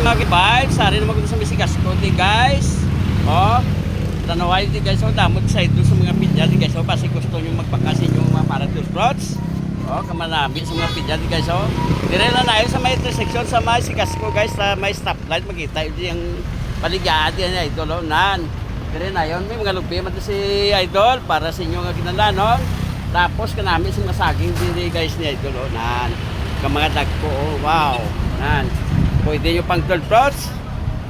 mga vibes, sari naman ko sa Misigas ko, di guys. Oh, tanaway di guys, oh, damot sa ito sa mga pidya di guys, oh, kasi gusto nyo magpakasin yung mga paratus fruits. Oh, kamanami sa mga pidya di guys, oh. Dire na tayo sa may intersection sa may Misigas ko guys, sa may stoplight, makita yung paligyan din na idol, oh, nan. Dire na yun, may mga lupi man si idol para sa inyo nga kinalanon. Tapos kanami sa mga saging din guys ni idol, oh, nan. Mga dagko, oh, wow, nan. Pwede nyo pang 12 fruits.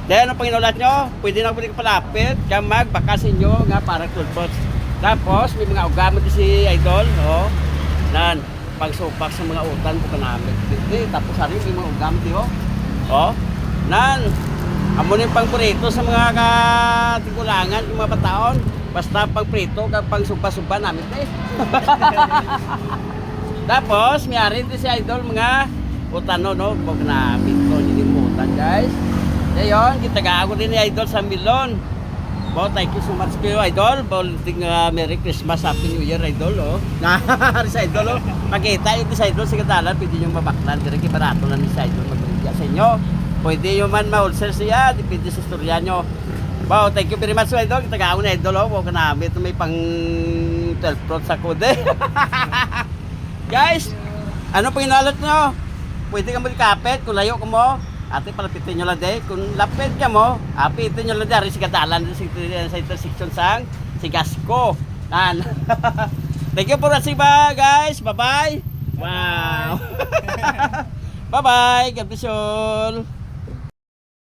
Dahil ano pang inulat nyo, pwede na pwede palapit, kamag, bakasin nyo nga para 12 fruits. Tapos, may mga ugamit si idol, oh, nan, pang supak sa mga utan ko kanamit. Tapos, hari, may mga ugamit, oh, nan, amo yung pang prito sa mga katikulangan, yung mga pataon. Basta pang prito, pang supa-supa namin, Tapos, mayroon din si idol mga utano, no? Huwag na pinto, hindi mo utan, guys. Ngayon, kitagago din ni idol sa Milon. Bo, thank you so much kayo, idol. Bawalting Merry Christmas, Happy New Year, idol, oh. Nahari sa idol, oh. Pagkita yun sa idol, sa katalan, pwede nyo mabaklan. Direk, barato lang ni sa idol magbiligya sa inyo. Pwede nyo man ma-ulcer siya, depende sa istorya nyo. Bo, thank you very much, idol. Kitagago ni idol, oh. Huwag na, ito may pang 12 fruits sa kude. Guys, ano pang inalot nyo? Pwede ka magkapit, kung layo ka mo, ate palapitin nyo lang day. Kung lapit ka mo, apitin nyo lang day. Sa kadalan sa intersection sang Sigasco. Thank you for watching guys. Bye-bye. Wow. Bye-bye. God bless you all.